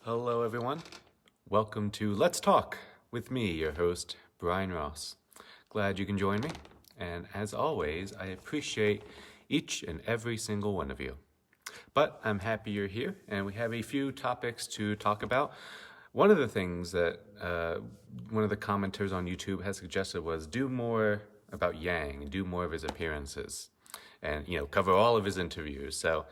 Hello, everyone. Welcome to Let's Talk with me, your host, Brian Ross. Glad you can join me. And as always, I appreciate each and every single one of you. But I'm happy you're here, and we have a few topics to talk about. One of the things that one of the commenters on YouTube has suggested was do more about Yang, do more of his appearances, and cover all of his interviews. So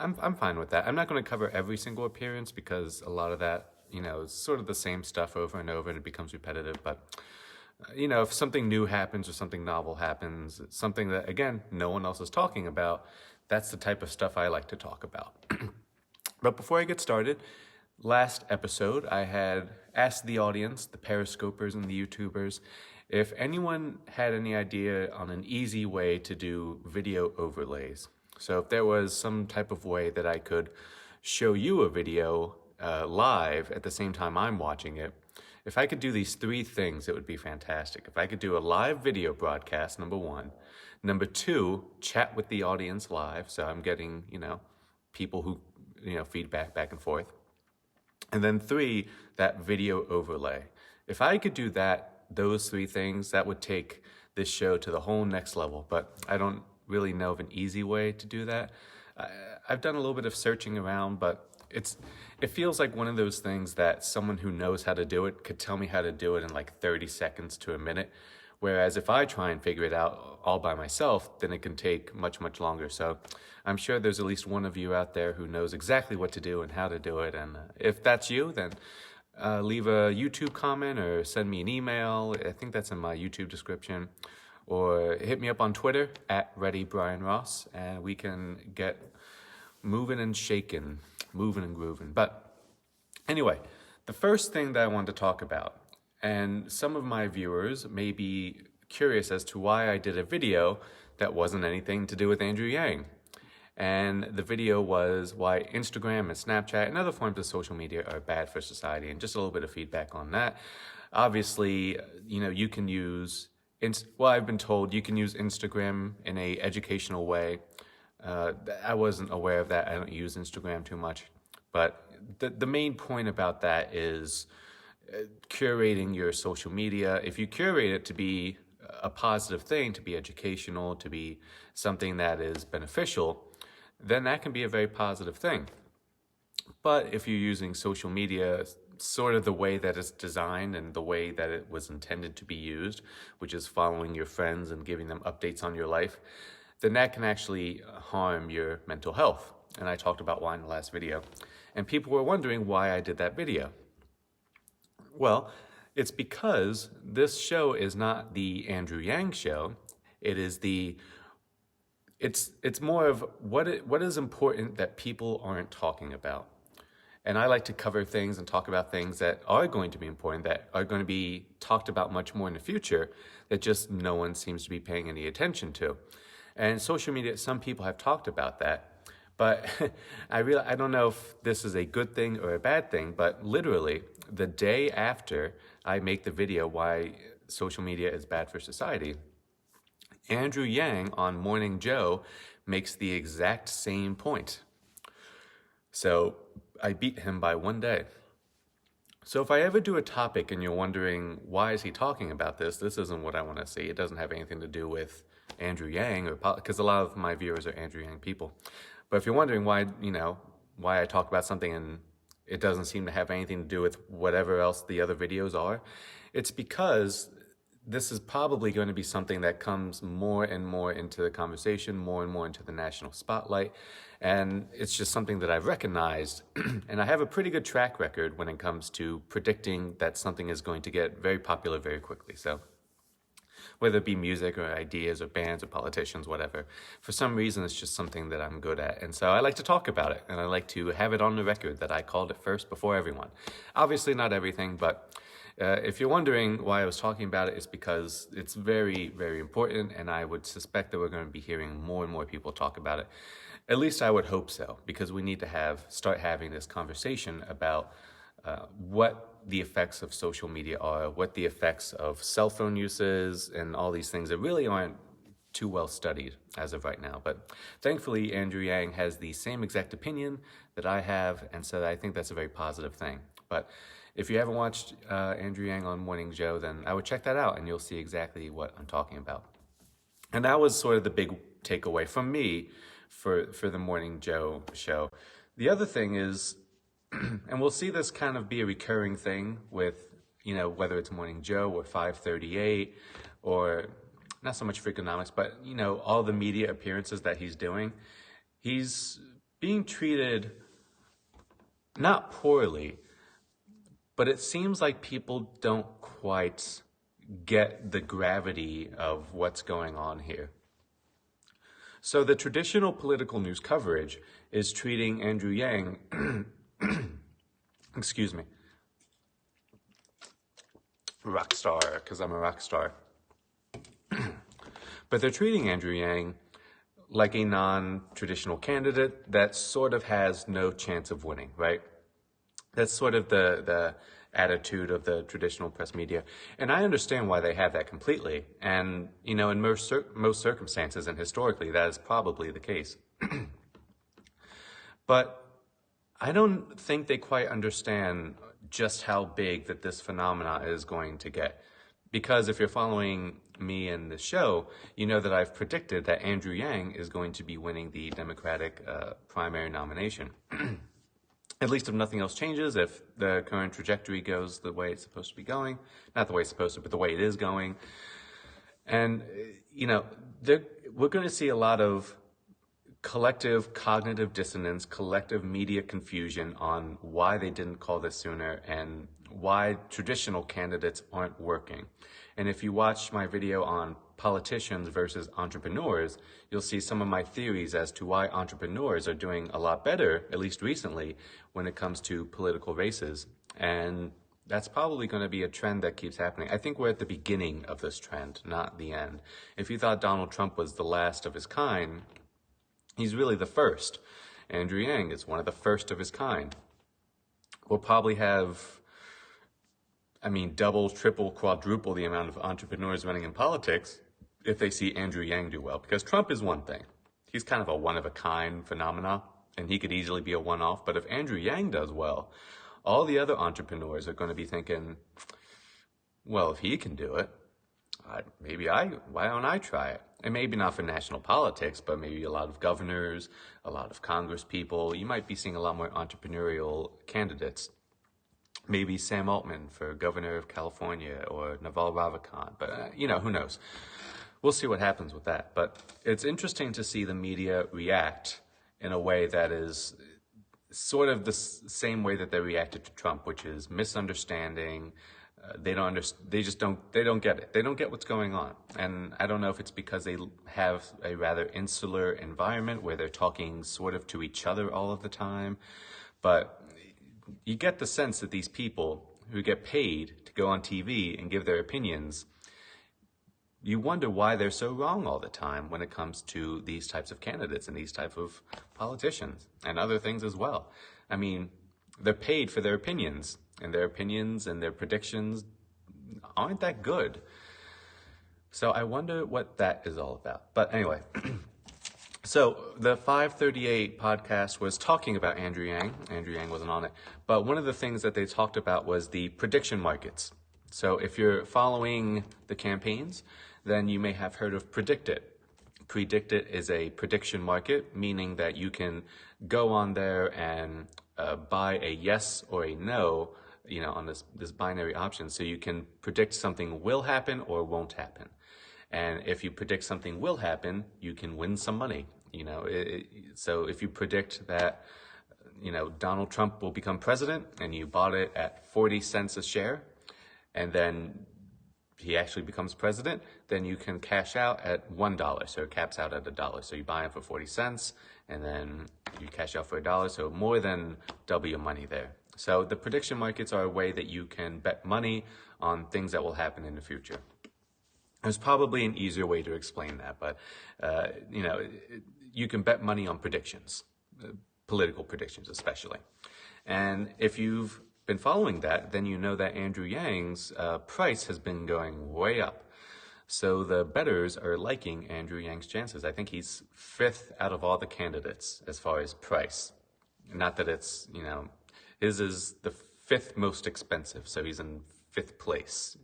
I'm fine with that. I'm not going to cover every single appearance because a lot of that is sort of the same stuff over and over, and it becomes repetitive. But if something new happens or something novel happens, something that again no one else is talking about, that's the type of stuff I like to talk about. But before I get started, last episode I had asked the audience, the Periscopers and the YouTubers, if anyone had any idea on an easy way to do video overlays. So if there was some type of way that I could show you a video live at the same time I'm watching it, if I could do these three things, it would be fantastic. If I could do a live video broadcast, number one. Number two, chat with the audience live. So I'm getting, people who, feedback back and forth. And then three, that video overlay. If I could do those three things, that would take this show to the whole next level. But I don't really know of an easy way to do that. I've done a little bit of searching around, but it feels like one of those things that someone who knows how to do it could tell me how to do it in like 30 seconds to a minute. Whereas if I try and figure it out all by myself, then it can take much, much longer. So I'm sure there's at least one of you out there who knows exactly what to do and how to do it. And if that's you, then leave a YouTube comment or send me an email. I think that's in my YouTube description. Or hit me up on Twitter at ReadyBrianRoss, and we can get moving and shaking, moving and grooving. But anyway, the first thing that I wanted to talk about, and some of my viewers may be curious as to why I did a video that wasn't anything to do with Andrew Yang. And the video was why Instagram and Snapchat and other forms of social media are bad for society, and just a little bit of feedback on that. Obviously, you can use, I've been told you can use Instagram in a educational way. I wasn't aware of that. I don't use Instagram too much. But the main point about that is curating your social media. If you curate it to be a positive thing, to be educational, to be something that is beneficial, then that can be a very positive thing. But if you're using social media sort of the way that it's designed and the way that it was intended to be used, which is following your friends and giving them updates on your life, then that can actually harm your mental health. And I talked about why in the last video. And people were wondering why I did that video. Well, it's because this show is not the Andrew Yang show. It is it's more of what is important that people aren't talking about. And I like to cover things and talk about things that are going to be important, that are going to be talked about much more in the future, that just no one seems to be paying any attention to. And social media, some people have talked about that. But I don't know if this is a good thing or a bad thing, but literally the day after I make the video why social media is bad for society, Andrew Yang on Morning Joe makes the exact same point. So I beat him by one day. So if I ever do a topic and you're wondering, why is he talking about this? This isn't what I want to see. It doesn't have anything to do with Andrew Yang, because a lot of my viewers are Andrew Yang people. But if you're wondering why I talk about something and it doesn't seem to have anything to do with whatever else the other videos are, it's because this is probably going to be something that comes more and more into the conversation, more and more into the national spotlight. And it's just something that I've recognized. And I have a pretty good track record when it comes to predicting that something is going to get very popular very quickly. So whether it be music or ideas or bands or politicians, whatever, for some reason it's just something that I'm good at. And so I like to talk about it, and I like to have it on the record that I called it first before everyone. Obviously not everything, but if you're wondering why I was talking about it, it's because it's very, very important, and I would suspect that we're going to be hearing more and more people talk about it. At least I would hope so, because we need to start having this conversation about what the effects of social media are, what the effects of cell phone uses, and all these things that really aren't too well studied as of right now. But thankfully, Andrew Yang has the same exact opinion that I have, and so I think that's a very positive thing. But if you haven't watched Andrew Yang on Morning Joe, then I would check that out, and you'll see exactly what I'm talking about. And that was sort of the big takeaway from me for the Morning Joe show. The other thing is, and we'll see this kind of be a recurring thing with, whether it's Morning Joe or 538 or not so much Freakonomics, but, all the media appearances that he's doing, he's being treated not poorly, but it seems like people don't quite get the gravity of what's going on here. So the traditional political news coverage is treating Andrew Yang, excuse me, rock star, because I'm a rock star. But they're treating Andrew Yang like a non-traditional candidate that sort of has no chance of winning, right? That's sort of the attitude of the traditional press media. And I understand why they have that completely. And, in most circumstances and historically, that is probably the case. But I don't think they quite understand just how big that this phenomena is going to get. Because if you're following me in the show, you know that I've predicted that Andrew Yang is going to be winning the Democratic primary nomination. At least if nothing else changes, if the current trajectory goes the way it's supposed to be going, not the way it's supposed to, but the way it is going. And, we're going to see a lot of collective cognitive dissonance, collective media confusion on why they didn't call this sooner and why traditional candidates aren't working. And if you watch my video on politicians versus entrepreneurs, you'll see some of my theories as to why entrepreneurs are doing a lot better, at least recently, when it comes to political races. And that's probably going to be a trend that keeps happening. I think we're at the beginning of this trend, not the end. If you thought Donald Trump was the last of his kind, he's really the first. Andrew Yang is one of the first of his kind. We'll probably have, double, triple, quadruple the amount of entrepreneurs running in politics if they see Andrew Yang do well. Because Trump is one thing. He's kind of a one-of-a-kind phenomena, and he could easily be a one-off. But if Andrew Yang does well, all the other entrepreneurs are going to be thinking, well, if he can do it, why don't I try it? And maybe not for national politics, but maybe a lot of governors, a lot of Congress people. You might be seeing a lot more entrepreneurial candidates. Maybe Sam Altman for governor of California or Naval Ravikant, but who knows? We'll see what happens with that. But it's interesting to see the media react in a way that is sort of the same way that they reacted to Trump, which is misunderstanding. They don't get it. They don't get what's going on. And I don't know if it's because they have a rather insular environment where they're talking sort of to each other all of the time. But you get the sense that these people who get paid to go on TV and give their opinions, you wonder why they're so wrong all the time when it comes to these types of candidates and these type of politicians and other things as well. They're paid for their opinions, and their opinions and their predictions aren't that good. So I wonder what that is all about. But anyway, so the 538 podcast was talking about Andrew Yang. Andrew Yang wasn't on it. But one of the things that they talked about was the prediction markets. So if you're following the campaigns, then you may have heard of PredictIt. PredictIt is a prediction market, meaning that you can go on there and buy a yes or a no, on this binary option. So you can predict something will happen or won't happen. And if you predict something will happen, you can win some money. So if you predict that, Donald Trump will become president and you bought it at 40 cents a share, and then he actually becomes president, then you can cash out at $1. So it caps out at $1. So you buy it for 40 cents and then you cash out for $1. So more than double your money there. So the prediction markets are a way that you can bet money on things that will happen in the future. There's probably an easier way to explain that, but, you can bet money on predictions, political predictions especially. And if you've been following that, then you know that Andrew Yang's price has been going way up. So the bettors are liking Andrew Yang's chances. I think he's fifth out of all the candidates as far as price. Not that it's, his is the fifth most expensive, so he's in fifth place,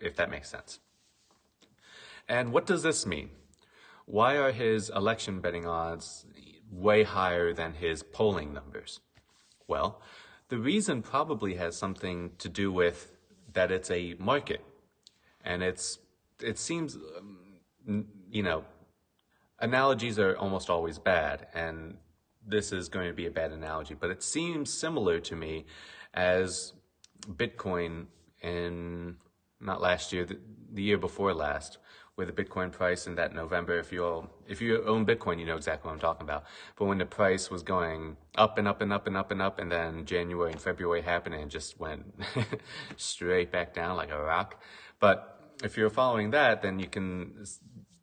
if that makes sense. And what does this mean? Why are his election betting odds way higher than his polling numbers? Well, the reason probably has something to do with that it's a market. And it seems, analogies are almost always bad. And this is going to be a bad analogy. But it seems similar to me as Bitcoin in, not last year, the year before last, where the Bitcoin price in that November, if you own Bitcoin, you know exactly what I'm talking about. But when the price was going up and up and up and up and up, and then January and February happened and it just went straight back down like a rock. But if you're following that, then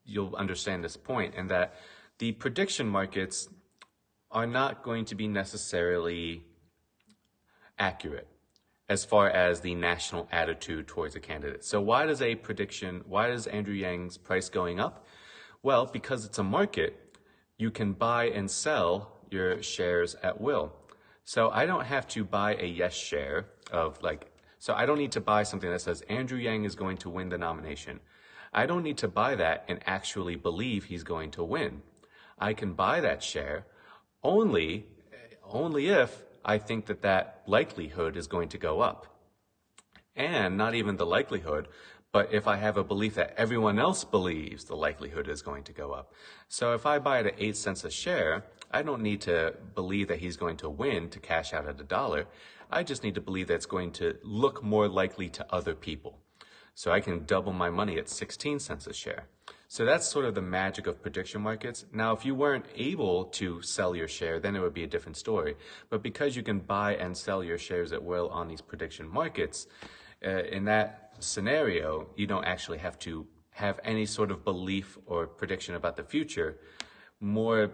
you'll understand this point, and that the prediction markets are not going to be necessarily accurate as far as the national attitude towards a candidate. So why does Andrew Yang's price going up? Well, because it's a market, you can buy and sell your shares at will. So I don't have to buy a yes share so I don't need to buy something that says Andrew Yang is going to win the nomination. I don't need to buy that and actually believe he's going to win. I can buy that share only if I think that likelihood is going to go up. And not even the likelihood, but if I have a belief that everyone else believes the likelihood is going to go up. So if I buy it at 8 cents a share, I don't need to believe that he's going to win to cash out at $1. I just need to believe that it's going to look more likely to other people. So I can double my money at 16 cents a share. So that's sort of the magic of prediction markets. Now, if you weren't able to sell your share, then it would be a different story. But because you can buy and sell your shares at will on these prediction markets, in that scenario, you don't actually have to have any sort of belief or prediction about the future. More,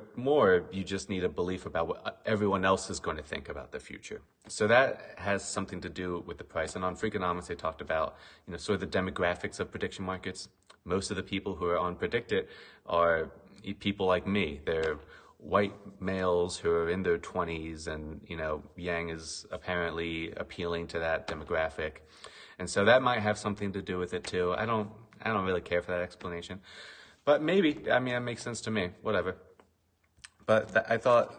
you just need a belief about what everyone else is going to think about the future. So that has something to do with the price. And on Freakonomics, they talked about, sort of the demographics of prediction markets. Most of the people who are on PredictIt are people like me. They're white males who are in their 20s, and, Yang is apparently appealing to that demographic. And so that might have something to do with it too. I don't really care for that explanation. But maybe, it makes sense to me, whatever. But I thought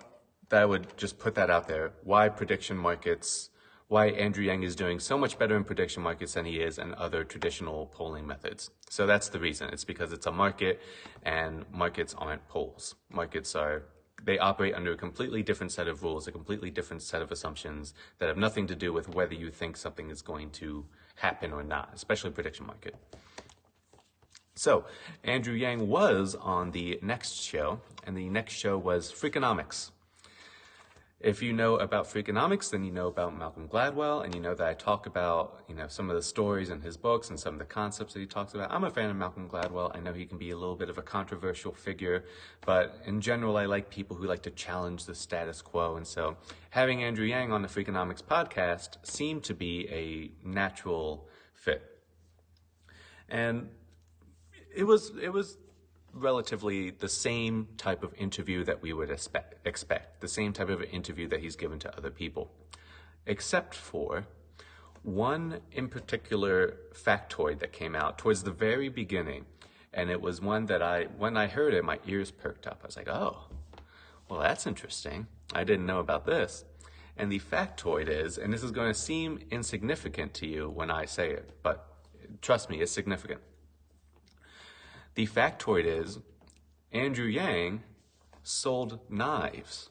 that I would just put that out there. Why Andrew Yang is doing so much better in prediction markets than he is in other traditional polling methods. So that's the reason. It's because it's a market, and markets aren't polls. They operate under a completely different set of rules, a completely different set of assumptions that have nothing to do with whether you think something is going to happen or not, especially prediction market. So, Andrew Yang was on the next show, and the next show was Freakonomics. If you know about Freakonomics, then you know about Malcolm Gladwell, and you know that I talk about, some of the stories in his books and some of the concepts that he talks about. I'm a fan of Malcolm Gladwell. I know he can be a little bit of a controversial figure, but in general, I like people who like to challenge the status quo. And so having Andrew Yang on the Freakonomics podcast seemed to be a natural fit. And it was relatively the same type of interview that we would expect, the same type of interview that he's given to other people, except for one in particular factoid that came out towards the very beginning. And it was one that when I heard it, my ears perked up. I was like, oh, well, that's interesting. I didn't know about this. And the factoid is, and this is going to seem insignificant to you when I say it, but trust me, it's significant. The factoid is, Andrew Yang sold knives.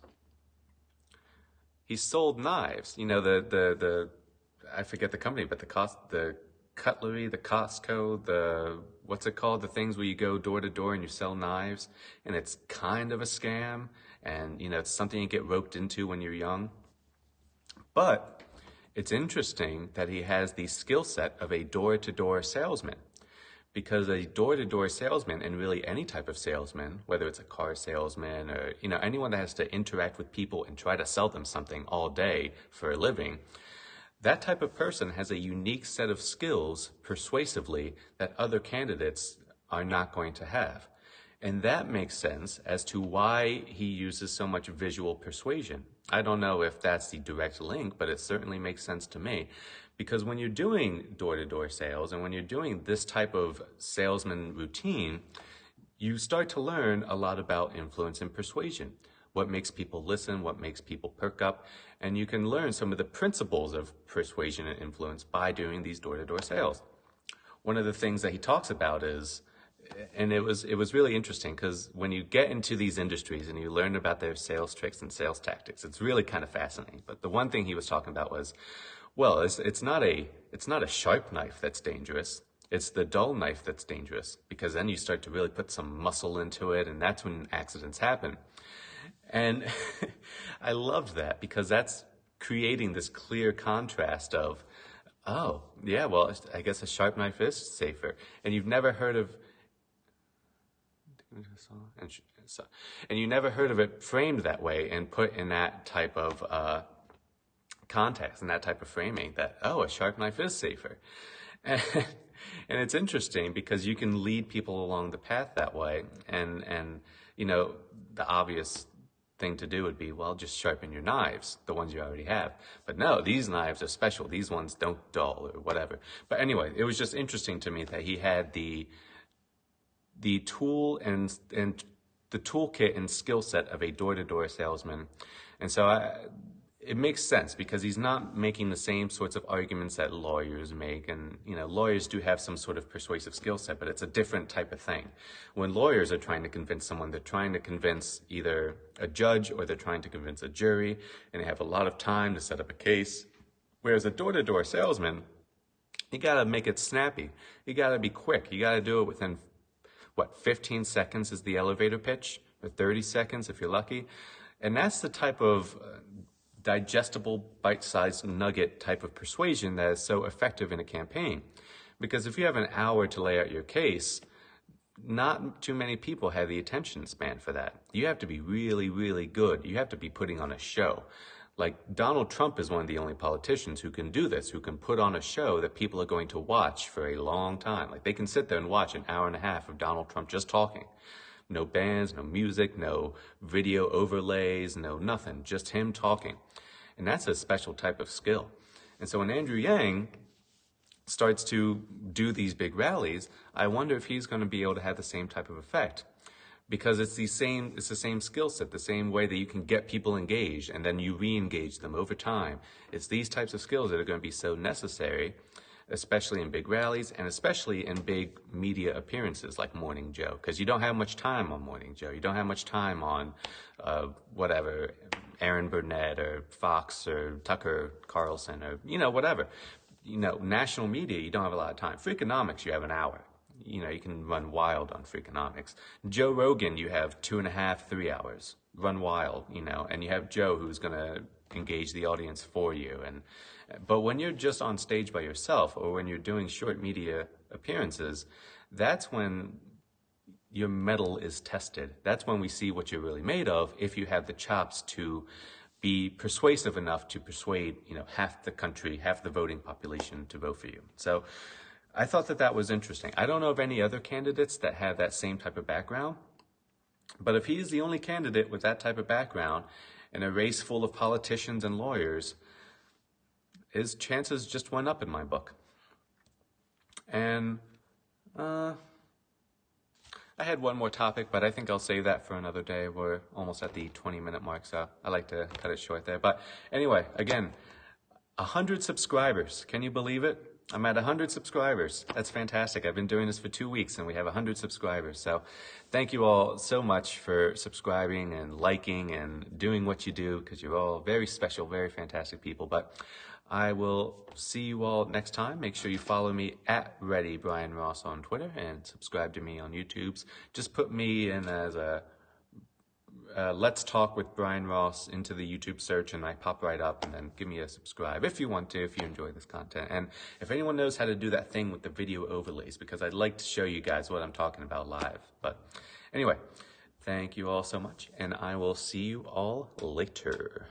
He sold knives. I forget the company, but the cutlery, the Costco, what's it called? The things where you go door to door and you sell knives. And it's kind of a scam. And, it's something you get roped into when you're young. But it's interesting that he has the skill set of a door-to-door salesman. Because a door-to-door salesman, and really any type of salesman, whether it's a car salesman or, anyone that has to interact with people and try to sell them something all day for a living, that type of person has a unique set of skills persuasively that other candidates are not going to have. And that makes sense as to why he uses so much visual persuasion. I don't know if that's the direct link, but it certainly makes sense to me. Because when you're doing door-to-door sales and when you're doing this type of salesman routine, you start to learn a lot about influence and persuasion. What makes people listen, what makes people perk up, and you can learn some of the principles of persuasion and influence by doing these door-to-door sales. One of the things that he talks about is, and it was really interesting because when you get into these industries and you learn about their sales tricks and sales tactics, it's really kind of fascinating. But the one thing he was talking about was, well, it's not a sharp knife that's dangerous. It's the dull knife that's dangerous, because then you start to really put some muscle into it, and that's when accidents happen. And I loved that, because that's creating this clear contrast of, oh, yeah, well, I guess a sharp knife is safer. And you've never heard of, and you never heard of it framed that way and put in that type of context and that type of framing, that, oh, a sharp knife is safer. And it's interesting because you can lead people along the path that way. And you know, the obvious thing to do would be, well, just sharpen your knives, the ones you already have. But no, these knives are special. These ones don't dull or whatever. But anyway, it was just interesting to me that he had the tool and the toolkit and skill set of a door-to-door salesman. And so it makes sense, because he's not making the same sorts of arguments that lawyers make. And, you know, lawyers do have some sort of persuasive skill set, but it's a different type of thing. When lawyers are trying to convince someone, they're trying to convince either a judge or they're trying to convince a jury, and they have a lot of time to set up a case. Whereas a door-to-door salesman, you gotta make it snappy. You gotta be quick. You gotta do it within, 15 seconds is the elevator pitch, or 30 seconds if you're lucky. And that's the type of digestible, bite-sized nugget type of persuasion that is so effective in a campaign. Because if you have an hour to lay out your case, not too many people have the attention span for that. You have to be really, really good. You have to be putting on a show. Like, Donald Trump is one of the only politicians who can do this, who can put on a show that people are going to watch for a long time. Like, they can sit there and watch an hour and a half of Donald Trump just talking. No bands, no music, no video overlays, no nothing, just him talking. And that's a special type of skill. And so when Andrew Yang starts to do these big rallies, I wonder if he's going to be able to have the same type of effect. Because it's the same skill set, the same way that you can get people engaged and then you re-engage them over time. It's these types of skills that are going to be so necessary, especially in big rallies and especially in big media appearances like Morning Joe, because you don't have much time on Morning Joe. You don't have much time on Aaron Burnett or Fox or Tucker Carlson or, whatever. National media, you don't have a lot of time. Freakonomics, you have an hour. You can run wild on Freakonomics. Joe Rogan, you have 2.5, 3 hours. Run wild, and you have Joe who's going to engage the audience for you. But when you're just on stage by yourself, or when you're doing short media appearances, that's when your mettle is tested. That's when we see what you're really made of, if you have the chops to be persuasive enough to persuade, half the country, half the voting population to vote for you. So I thought that was interesting. I don't know of any other candidates that have that same type of background, but if he's the only candidate with that type of background in a race full of politicians and lawyers, his chances just went up in my book. And I had one more topic, but I think I'll save that for another day. We're almost at the 20-minute mark, so I like to cut it short there. But anyway, again, 100 subscribers. Can you believe it? I'm at 100 subscribers. That's fantastic. I've been doing this for 2 weeks and we have 100 subscribers. So thank you all so much for subscribing and liking and doing what you do, because you're all very special, very fantastic people. But I will see you all next time. Make sure you follow me at Ready Brian Ross on Twitter and subscribe to me on YouTube. Just put me in as a Let's Talk with Brian Ross into the YouTube search and I pop right up, and then give me a subscribe if you want to, if you enjoy this content. And if anyone knows how to do that thing with the video overlays, because I'd like to show you guys what I'm talking about live. But anyway, thank you all so much, and I will see you all later.